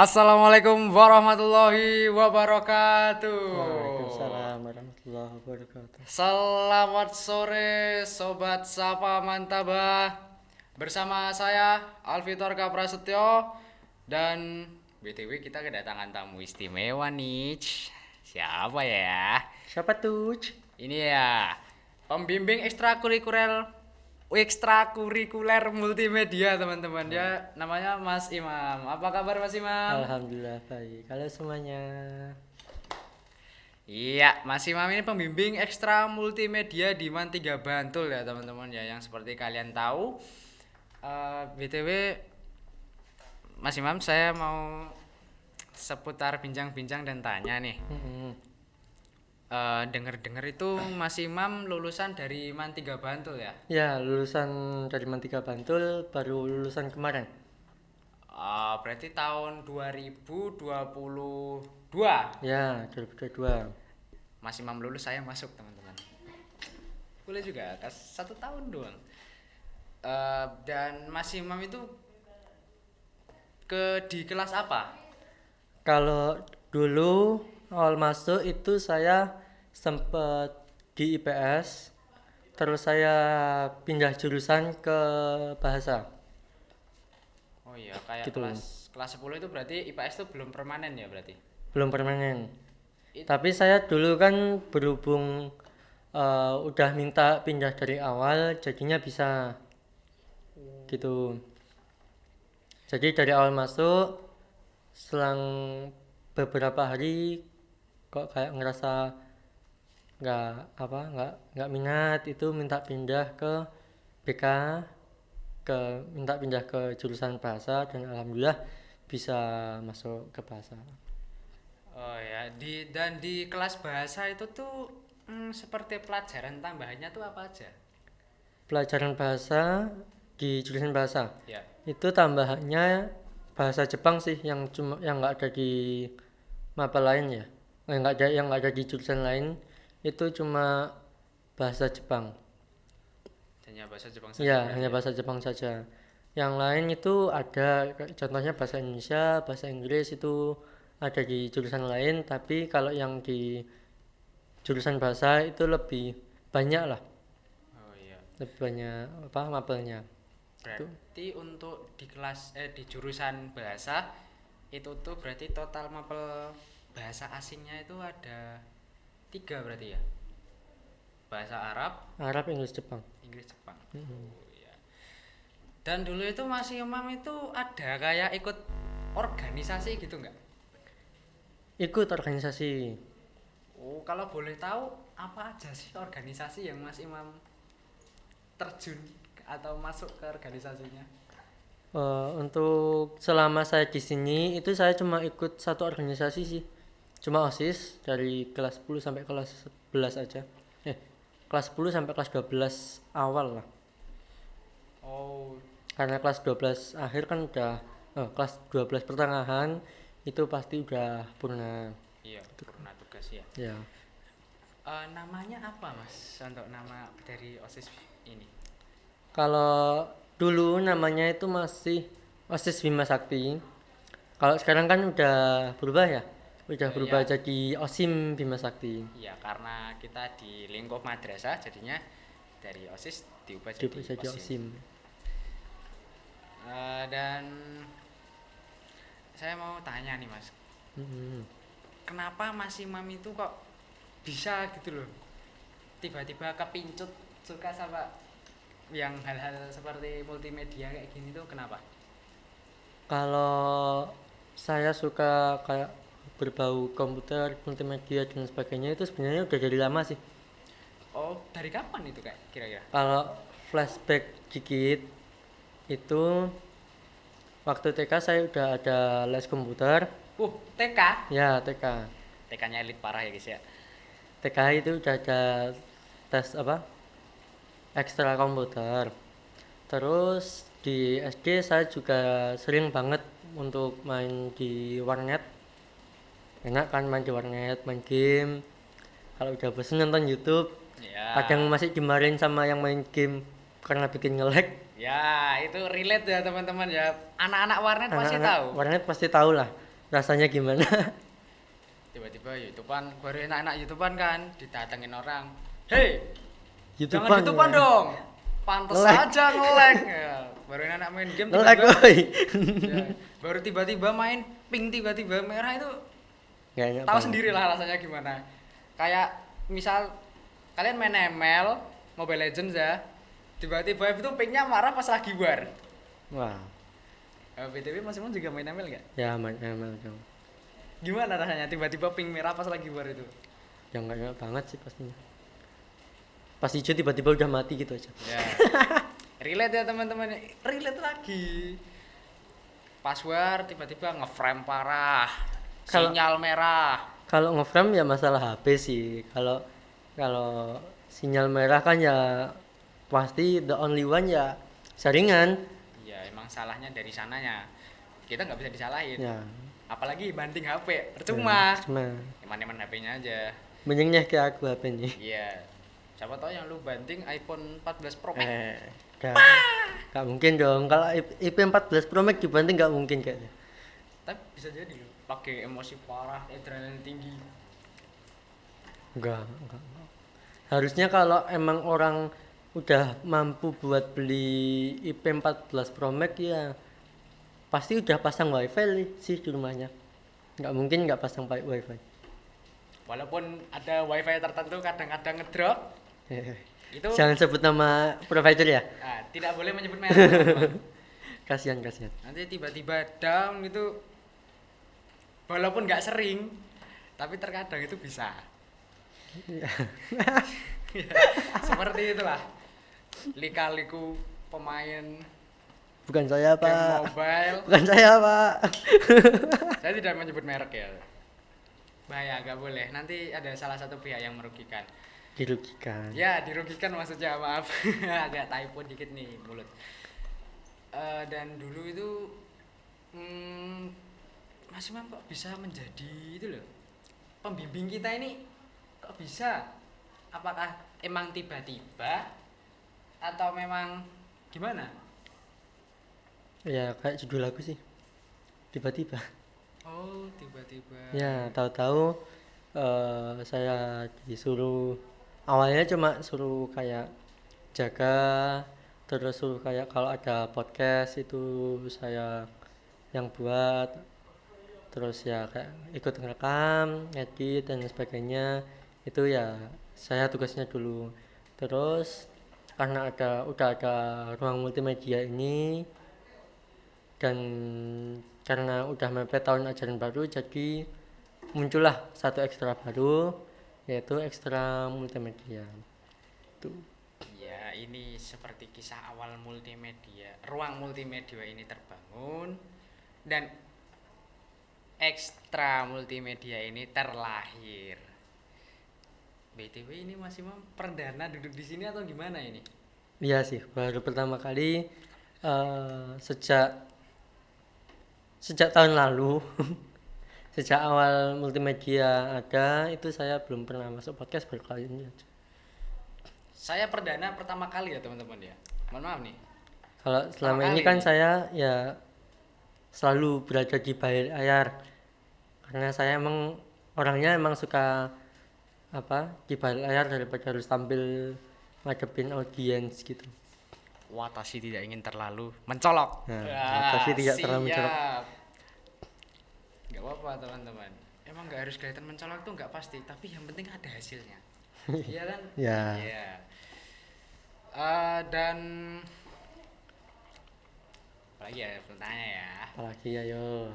Assalamualaikum warahmatullahi wabarakatuh. Waalaikumsalam warahmatullahi wabarakatuh. Selamat sore Sobat Sapa Mantabah. Bersama saya Alvitor Kaprasetyo. Dan BTW kita kedatangan tamu istimewa nih. Siapa ya? Siapa tuh? Ini ya pembimbing ekstrakurikuler multimedia teman-teman ya, namanya Mas Imam. Apa kabar Mas Imam? Alhamdulillah baik. Halo semuanya. Iya, Mas Imam ini pembimbing ekstra multimedia di Man 3 Bantul ya teman-teman ya, yang seperti kalian tahu. BTW Mas Imam, saya mau seputar bincang-bincang dan tanya nih. Dengar-dengar itu Mas Imam lulusan dari Man 3 Bantul ya? Ya, lulusan dari Man 3 Bantul, baru lulusan kemarin. Berarti tahun 2022 Ya, 2022. Mas Imam lulus, saya masuk teman-teman. Boleh juga, 1 tahun doang. Dan Mas Imam itu di kelas apa? Kalau dulu awal masuk itu saya sempat di IPS, terus saya pindah jurusan ke bahasa. Oh iya, kayak Gitu. kelas 10 itu berarti IPS itu belum permanen ya berarti? Belum permanen. Tapi saya dulu kan berhubung udah minta pindah dari awal, jadinya bisa gitu. Jadi dari awal masuk, selang beberapa hari kok kayak ngerasa nggak minat, itu minta pindah ke BK, minta pindah ke jurusan bahasa, dan alhamdulillah bisa masuk ke bahasa. Oh ya, di kelas bahasa itu tuh seperti pelajaran tambahannya tuh apa aja? Pelajaran bahasa di jurusan bahasa Ya. itu tambahannya bahasa Jepang sih, yang nggak ada di mapel lain ya, yang nggak ada di jurusan lain, itu cuma bahasa Jepang. Hanya bahasa Jepang saja Ya, berarti hanya ya? bahasa Jepang saja. Yang lain itu ada, contohnya bahasa Indonesia, bahasa Inggris itu ada di jurusan lain, tapi kalau yang di jurusan bahasa itu lebih banyak lah, Oh iya. lebih banyak mapelnya. Berarti untuk di jurusan bahasa itu tuh berarti total mapel bahasa asingnya itu ada 3 berarti ya? Bahasa Arab, Arab, Inggris, Jepang. Inggris, Jepang. Oh iya. Dan dulu itu Mas Imam itu ada kayak ikut organisasi gitu nggak? Ikut organisasi. Oh, kalau boleh tahu apa aja sih organisasi yang Mas Imam terjun atau masuk ke organisasinya? Untuk selama saya di sini itu saya cuma ikut satu organisasi sih, cuma OSIS dari kelas 10 sampai kelas 11 aja. Kelas 10 sampai kelas 12 awal lah, Oh, karena kelas 12 akhir kan udah, kelas 12 pertengahan itu pasti udah purna iya, purna tugas ya. ya. Namanya apa Mas untuk nama dari OSIS ini? Kalau dulu namanya itu masih OSIS Bima Sakti, kalau sekarang kan udah berubah ya, udah berubah Ya. jadi OSIM Bima Sakti. Iya, karena kita di lingkup madrasah jadinya dari OSIS diubah Diubah jadi jadi OSIM. OSIM. Dan saya mau tanya nih Mas, Mm-mm. kenapa Mas Imam itu kok bisa gitu loh, tiba-tiba kepincut suka sama yang hal-hal seperti multimedia kayak gini tuh kenapa? Kalau saya suka kayak berbau komputer, multimedia dan sebagainya itu sebenarnya udah dari lama sih. Oh, dari kapan itu kayak kira-kira? Kalau flashback dikit, itu waktu TK saya udah ada les komputer. TK? Ya, TK. TK-nya elit parah ya guys ya. TK itu udah ada tes ekstra komputer. Terus di SD saya juga sering banget untuk main di warnet. Enak kan main di warnet, main game. Kalau udah bosan nonton YouTube, Ya. kadang masih dimarahin sama yang main game karena bikin nge-lag. Ya, itu relate ya teman-teman ya. Anak-anak warnet pasti Anak-anak tahu. warnet pasti tahu lah. rasanya gimana? Tiba-tiba YouTubean, baru enak-enak YouTubean kan, didatengin orang. Hei, jangan YouTubean YouTubean ya. dong. Pantes Nge-lag. aja nge-lag. Ya, baru enak main game Nge-lag, tiba-tiba. woy. Ya, baru tiba-tiba main ping tiba-tiba merah itu Nggak enak tahu banget. sendiri lah rasanya gimana. Kayak misal kalian main ML, Mobile Legends ya. Tiba-tiba itu pingnya marah pas lagi war. Wah, BTW Mas Imon juga main ML nggak? ya main ML dong. Gimana rasanya tiba-tiba ping merah pas lagi war itu? Ya nggak enak banget sih pastinya. Pas hijau tiba-tiba udah mati gitu aja. Ya. Relate ya teman-teman. Relate lagi. Pas war tiba-tiba ngeframe parah. Kalau- Sinyal merah. Kalau ngeframe ya masalah HP sih. Kalau kalau sinyal merah kan ya pasti the only one ya jaringan. Ya emang salahnya dari sananya. Kita nggak bisa disalahin. Ya. Apalagi banding HP. Percuma. Cuma Eman-eman HP-nya aja. mendingnya ke aku HP nih. Iya. Siapa tahu yang lu banding iPhone 14 Pro Max. Gak mungkin dong. Kalau IP14 Pro Max dibanting gak mungkin kayaknya. Tapi bisa jadi lu pakai emosi parah, adrenalin tinggi. Enggak. Harusnya kalau emang orang udah mampu buat beli IP14 Pro Max ya pasti udah pasang wifi sih di rumahnya. Nggak mungkin nggak pasang wifi. Walaupun ada wifi tertentu kadang-kadang ngedrop, itu Jangan sebut nama provider ya. tidak boleh menyebut merek. teman-teman. Kasihan. Nanti tiba-tiba down itu, walaupun nggak sering, tapi terkadang itu bisa. Seperti itulah. Lika-liku pemain Bukan saya, game Pak. mobile. Bukan saya, Pak. Saya tidak menyebut merek ya. Bahaya, nggak boleh. Nanti ada salah satu pihak yang merugikan. Dirugikan. Ya, dirugikan maksudnya, maaf. Agak typo dikit nih mulut. Dan dulu itu Mas Imam kok bisa menjadi itu loh. Pembimbing kita ini kok bisa? Apakah emang tiba-tiba atau memang gimana? Ya kayak judul lagu sih. Tiba-tiba. Oh, tiba-tiba. Ya, tahu-tahu saya disuruh awalnya cuma suruh kayak jaga, terus suruh kayak kalau ada podcast itu saya yang buat, terus ya kayak ikut ngerekam, edit dan sebagainya. Itu ya saya tugasnya dulu. Terus karena udah ada ruang multimedia ini dan karena udah mepet tahun ajaran baru jadi muncullah satu ekstra baru yaitu ekstra multimedia. Tuh. Ya, ini seperti kisah awal multimedia. Ruang multimedia ini terbangun dan ekstra multimedia ini terlahir. BTW ini Mas Imam perdana duduk di sini atau gimana ini? Iya sih, baru pertama kali sejak tahun lalu sejak awal multimedia ada itu saya belum pernah masuk podcast baru kali ini aja. Saya perdana pertama kali ya teman-teman ya. Mohon maaf nih. Kalau selama Pertama ini kali kan nih. saya ya selalu berada di balik layar karena saya emang orangnya emang suka apa di balik layar daripada harus tampil ngadepin audiens gitu. Watashi tidak ingin terlalu mencolok. Nah, Wah, Watashi tidak terlalu mencolok. siap. Nggak apa-apa teman-teman. Emang nggak harus kelihatan mencolok tuh nggak pasti, tapi yang penting ada hasilnya. Iya kan? Ya. Iya. Dan apalagi ya bertanya ya. Apalagi ayo.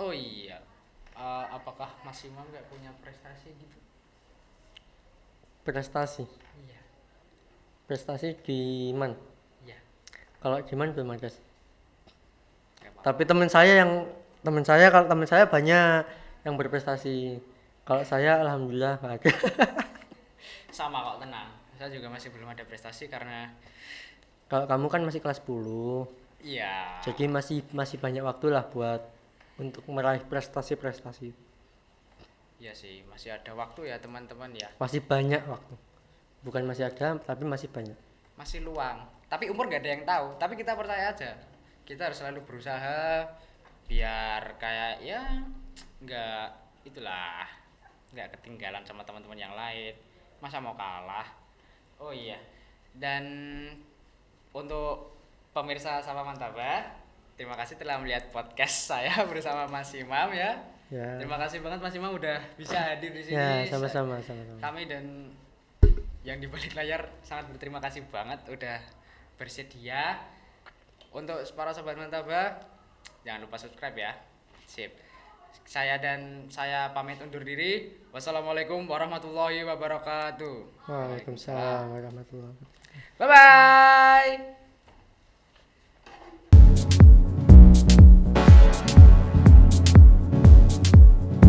Oh iya. Apakah Mas Imam nggak punya prestasi gitu? Prestasi. Iya. Prestasi di mana? Iya. Kalau di mana belum ada sih. Nggak apa-apa. Tapi kalau teman saya banyak yang berprestasi. Kalau saya alhamdulillah nggak ada. Sama kok, tenang. Saya juga masih belum ada prestasi karena Kalau kamu kan masih kelas 10. iya. Jadi masih banyak waktu lah buat untuk meraih prestasi-prestasi. Iya sih, masih ada waktu ya teman-teman ya. Masih banyak waktu. Bukan masih ada, tapi masih banyak. Masih luang tapi umur nggak ada yang tahu, tapi kita percaya aja, kita harus selalu berusaha biar kayak ya nggak itulah, nggak ketinggalan sama teman-teman yang lain, masa mau kalah. Oh iya, dan untuk pemirsa Sapa Mantaba, terima kasih telah melihat podcast saya bersama Mas Imam ya. Ya. Terima kasih banget Mas Imam udah bisa hadir di sini. Ya, sama-sama. Kami dan yang di balik layar sangat berterima kasih banget udah bersedia. Untuk para sobat Mantaba, jangan lupa subscribe ya. Sip. Saya pamit undur diri. Wassalamualaikum warahmatullahi wabarakatuh. Waalaikumsalam warahmatullahi wabarakatuh. Bye bye.